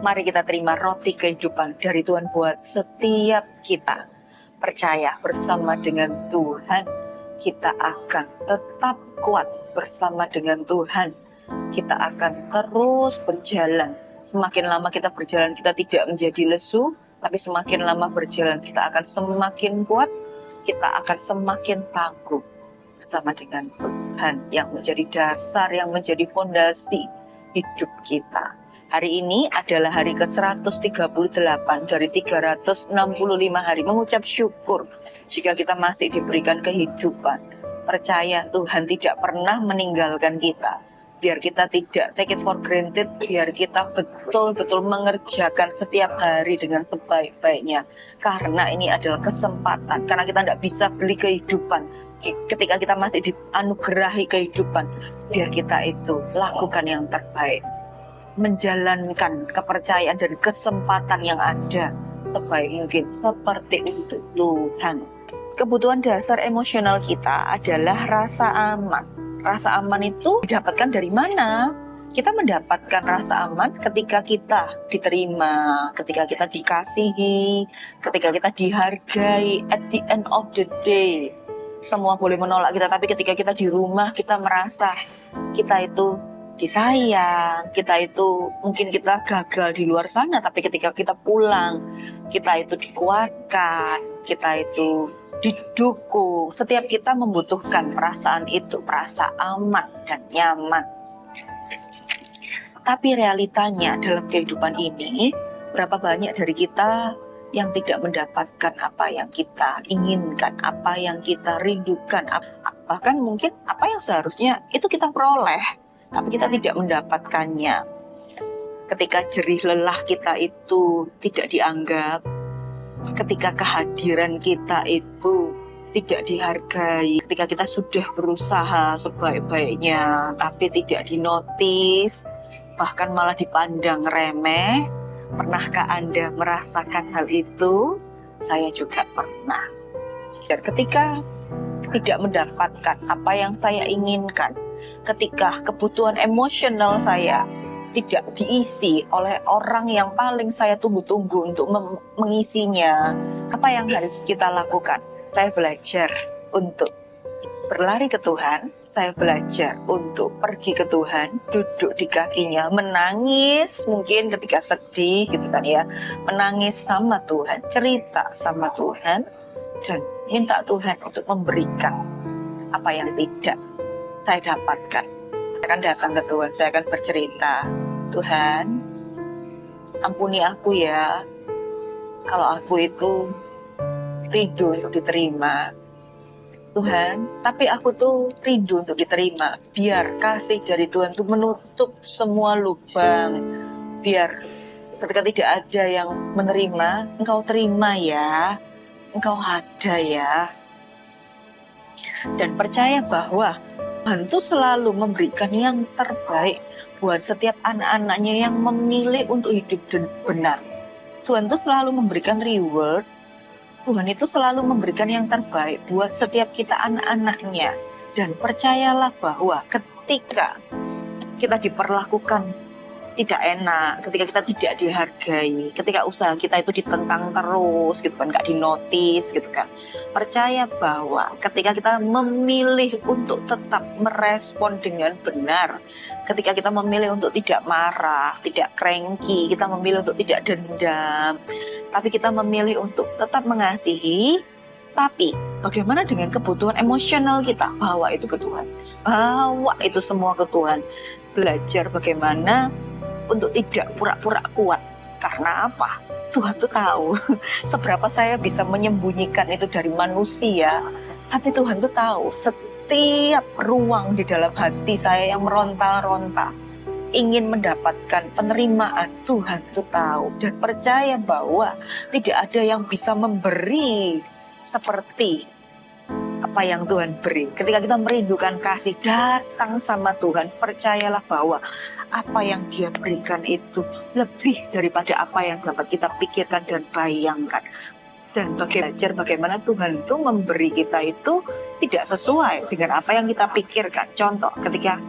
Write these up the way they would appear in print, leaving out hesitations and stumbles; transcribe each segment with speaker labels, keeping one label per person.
Speaker 1: Mari kita terima roti kehidupan dari Tuhan buat setiap kita. Percaya bersama dengan Tuhan, kita akan tetap kuat bersama dengan Tuhan. Kita akan terus berjalan. Semakin lama kita berjalan, kita tidak menjadi lesu, tapi semakin lama berjalan, kita akan semakin kuat, kita akan semakin tangguh bersama dengan Tuhan yang menjadi dasar, yang menjadi fondasi hidup kita. Hari ini adalah hari ke-138 dari 365 hari mengucap syukur jika kita masih diberikan kehidupan. Percaya Tuhan tidak pernah meninggalkan kita. Biar kita tidak take it for granted, biar kita betul-betul mengerjakan setiap hari dengan sebaik-baiknya. Karena ini adalah kesempatan, karena kita tidak bisa beli kehidupan. Ketika kita masih dianugerahi kehidupan, biar kita itu lakukan yang terbaik. Menjalankan kepercayaan dan kesempatan yang ada sebaik mungkin seperti untuk Tuhan. Kebutuhan dasar emosional kita adalah rasa aman. Rasa aman itu didapatkan dari mana? Kita mendapatkan rasa aman ketika kita diterima, ketika kita dikasihi, ketika kita dihargai. At the end of the day, semua boleh menolak kita, tapi ketika kita di rumah, kita merasa kita itu disayang, kita itu mungkin kita gagal di luar sana, tapi ketika kita pulang, kita itu dikuatkan, kita itu didukung. Setiap kita membutuhkan perasaan itu, perasaan aman dan nyaman. Tapi realitanya dalam kehidupan ini, berapa banyak dari kita yang tidak mendapatkan apa yang kita inginkan, apa yang kita rindukan, bahkan mungkin apa yang seharusnya itu kita peroleh, tapi kita tidak mendapatkannya. Ketika jerih lelah kita itu tidak dianggap, ketika kehadiran kita itu tidak dihargai, ketika kita sudah berusaha sebaik-baiknya tapi tidak dinotis, bahkan malah dipandang remeh. Pernahkah Anda merasakan hal itu? Saya juga pernah. Dan ketika tidak mendapatkan apa yang saya inginkan, ketika kebutuhan emosional saya tidak diisi oleh orang yang paling saya tunggu-tunggu untuk mengisinya, apa yang harus kita lakukan? Saya belajar untuk berlari ke Tuhan, saya belajar untuk pergi ke Tuhan, duduk di kakinya, menangis mungkin ketika sedih gitu kan ya, menangis sama Tuhan, cerita sama Tuhan, dan minta Tuhan untuk memberikan apa yang tidak saya dapatkan. Saya akan datang ke Tuhan, saya akan bercerita, Tuhan, ampuni aku ya, kalau aku itu rindu untuk diterima. Tuhan, tapi aku tuh rindu untuk diterima. Biar kasih dari Tuhan tuh menutup semua lubang. Biar ketika tidak ada yang menerima, Engkau terima ya, Engkau ada ya. Dan percaya bahwa Tuhan tuh selalu memberikan yang terbaik buat setiap anak-anaknya yang memilih untuk hidup benar. Tuhan tuh selalu memberikan reward. Tuhan itu selalu memberikan yang terbaik buat setiap kita anak-anaknya. Dan percayalah bahwa ketika kita diperlakukan tidak enak, ketika kita tidak dihargai, ketika usaha kita itu ditentang terus gitu kan, gak dinotis gitu kan, percaya bahwa ketika kita memilih untuk tetap merespon dengan benar, ketika kita memilih untuk tidak marah, tidak cranky, kita memilih untuk tidak dendam, tapi kita memilih untuk tetap mengasihi. Tapi bagaimana dengan kebutuhan emosional kita? Bawa itu ke Tuhan, bawa itu semua ke Tuhan. Belajar bagaimana untuk tidak pura-pura kuat. Karena apa? Tuhan tuh tahu seberapa saya bisa menyembunyikan itu dari manusia. Tapi Tuhan tuh tahu setiap ruang di dalam hati saya yang meronta-ronta, ingin mendapatkan penerimaan. Tuhan tuh tahu. Dan percaya bahwa tidak ada yang bisa memberi seperti apa yang Tuhan beri. Ketika kita merindukan kasih, datang sama Tuhan, percayalah bahwa apa yang Dia berikan itu lebih daripada apa yang dapat kita pikirkan dan bayangkan. Dan belajar bagaimana Tuhan itu memberi kita itu tidak sesuai dengan apa yang kita pikirkan. Contoh, ketika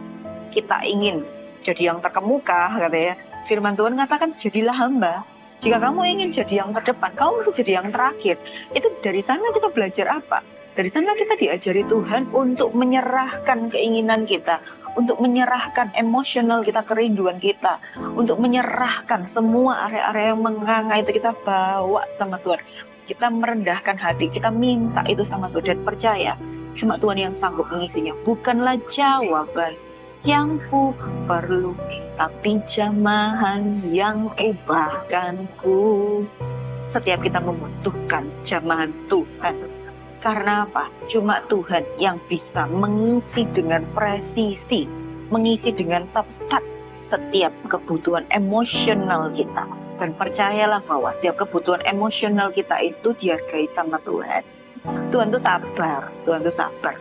Speaker 1: kita ingin jadi yang terkemuka, katanya. Firman Tuhan katakan, jadilah hamba. Jika kamu ingin jadi yang terdepan, kamu harus jadi yang terakhir. Itu dari sana kita belajar apa? Dari sana kita diajari Tuhan untuk menyerahkan keinginan kita, untuk menyerahkan emosional kita, kerinduan kita, untuk menyerahkan semua area-area yang menganga itu kita bawa sama Tuhan. Kita merendahkan hati, kita minta itu sama Tuhan dan percaya cuma Tuhan yang sanggup mengisinya. Bukanlah jawaban yang ku perlu, tapi jamahan yang ubahkanku. Setiap kita membutuhkan jamahan Tuhan. Karena apa? Cuma Tuhan yang bisa mengisi dengan presisi, mengisi dengan tepat setiap kebutuhan emosional kita. Dan percayalah bahwa setiap kebutuhan emosional kita itu dihargai sama Tuhan. Tuhan tuh sabar,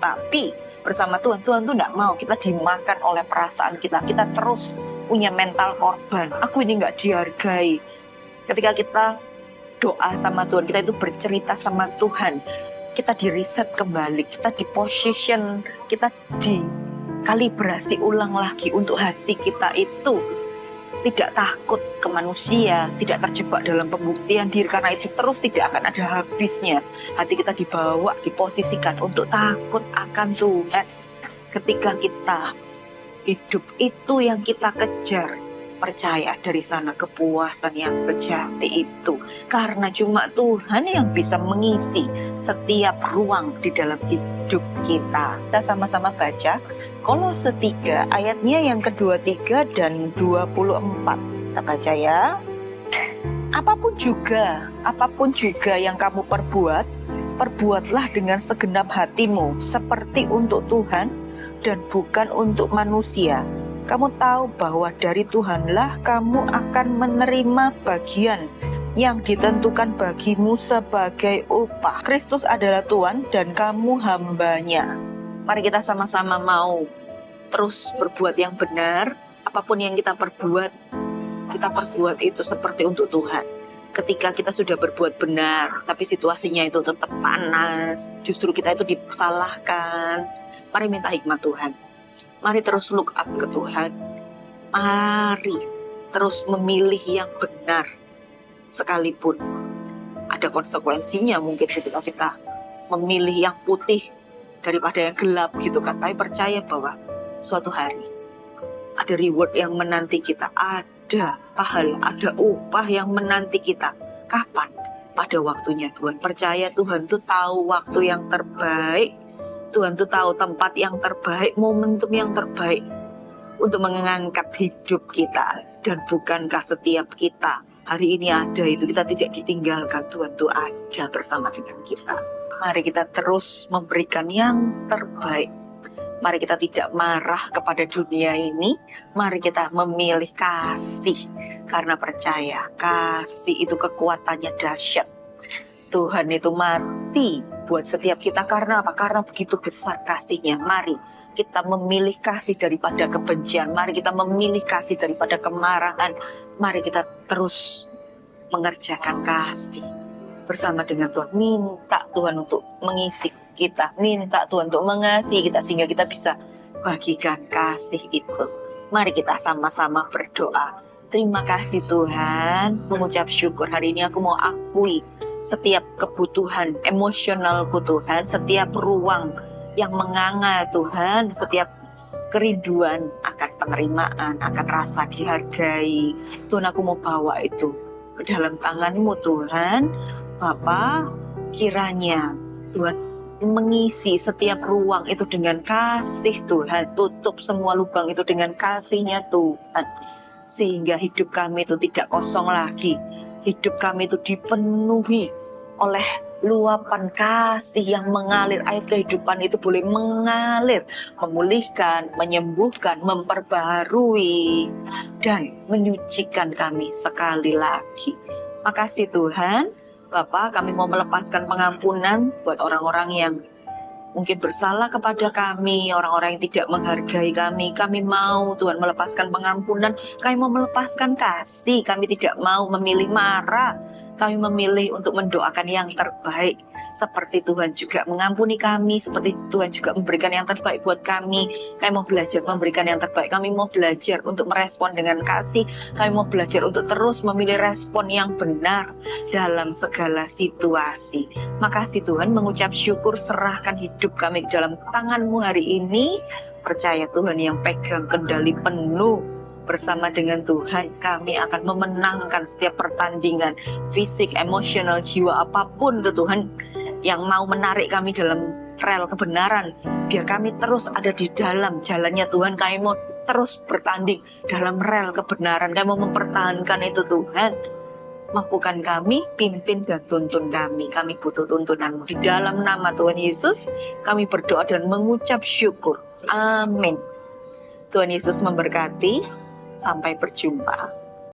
Speaker 1: tapi bersama Tuhan tuh tidak mau kita dimakan oleh perasaan kita. Kita terus punya mental korban. Aku ini nggak dihargai. Ketika kita doa sama Tuhan, kita itu bercerita sama Tuhan, kita di reset kembali, kita di position, kita dikalibrasi ulang lagi untuk hati kita itu tidak takut ke manusia, tidak terjebak dalam pembuktian diri, karena itu terus tidak akan ada habisnya. Hati kita dibawa, diposisikan untuk takut akan Tuhan. Ketika kita hidup itu yang kita kejar, percaya dari sana kepuasan yang sejati itu. Karena cuma Tuhan yang bisa mengisi setiap ruang di dalam hidup kita. Kita sama-sama baca Kolose 3 ayatnya yang ke-23 dan 24. Kita baca ya. Apapun juga yang kamu perbuat, perbuatlah dengan segenap hatimu seperti untuk Tuhan dan bukan untuk manusia. Kamu tahu bahwa dari Tuhanlah kamu akan menerima bagian yang ditentukan bagimu sebagai upah. Kristus adalah Tuhan dan kamu hambanya. Mari kita sama-sama mau terus berbuat yang benar. Apapun yang kita perbuat itu seperti untuk Tuhan. Ketika kita sudah berbuat benar, tapi situasinya itu tetap panas, justru kita itu disalahkan, mari minta hikmat Tuhan. Mari terus look up ke Tuhan. Mari terus memilih yang benar. Sekalipun ada konsekuensinya mungkin ketika kita memilih yang putih daripada yang gelap gitu kan. Tapi percaya bahwa suatu hari ada reward yang menanti kita. Ada pahala, ada upah yang menanti kita. Kapan? Pada waktunya Tuhan. Percaya Tuhan tuh tahu waktu yang terbaik. Tuhan tuh tahu tempat yang terbaik, momentum yang terbaik untuk mengangkat hidup kita. Dan bukankah setiap kita hari ini ada itu, kita tidak ditinggalkan, Tuhan tuh ada bersama dengan kita. Mari kita terus memberikan yang terbaik. Mari kita tidak marah kepada dunia ini. Mari kita memilih kasih, karena percaya kasih itu kekuatannya dahsyat. Tuhan itu mati buat setiap kita. Karena apa? Karena begitu besar kasihnya. Mari kita memilih kasih daripada kebencian. Mari kita memilih kasih daripada kemarahan. Mari kita terus mengerjakan kasih bersama dengan Tuhan. Minta Tuhan untuk mengisi kita. Minta Tuhan untuk mengasihi kita sehingga kita bisa bagikan kasih itu. Mari kita sama-sama berdoa. Terima kasih Tuhan. Mengucap syukur hari ini aku mau akui setiap kebutuhan emosionalku Tuhan, setiap ruang yang menganga Tuhan, setiap kerinduan akan penerimaan, akan rasa dihargai. Tuhan, aku mau bawa itu ke dalam tangan-Mu Tuhan. Bapa, kiranya Tuhan mengisi setiap ruang itu dengan kasih Tuhan. Tutup semua lubang itu dengan kasih-Nya Tuhan. Sehingga hidup kami itu tidak kosong lagi. Hidup kami itu dipenuhi oleh luapan kasih yang mengalir. Air kehidupan itu boleh mengalir, memulihkan, menyembuhkan, memperbaharui, dan menyucikan kami sekali lagi. Makasih Tuhan. Bapak, kami mau melepaskan pengampunan buat orang-orang yang mungkin bersalah kepada kami, orang-orang yang tidak menghargai kami. Kami mau Tuhan melepaskan pengampunan, kami mau melepaskan kasih, kami tidak mau memilih marah. Kami memilih untuk mendoakan yang terbaik seperti Tuhan juga mengampuni kami, seperti Tuhan juga memberikan yang terbaik buat kami. Kami mau belajar memberikan yang terbaik, kami mau belajar untuk merespon dengan kasih, kami mau belajar untuk terus memilih respon yang benar dalam segala situasi. Makasih Tuhan, mengucap syukur, serahkan hidup kami ke dalam tangan-Mu hari ini. Percaya Tuhan yang pegang kendali penuh. Bersama dengan Tuhan, kami akan memenangkan setiap pertandingan fisik, emosional, jiwa, apapun itu Tuhan yang mau menarik kami dalam rel kebenaran. Biar kami terus ada di dalam jalannya Tuhan. Kami mau terus bertanding dalam rel kebenaran. Kami mau mempertahankan itu Tuhan. Mampukan kami, pimpin dan tuntun kami. Kami butuh tuntunan-Mu. Di dalam nama Tuhan Yesus, kami berdoa dan mengucap syukur. Amin. Tuhan Yesus memberkati. Sampai berjumpa.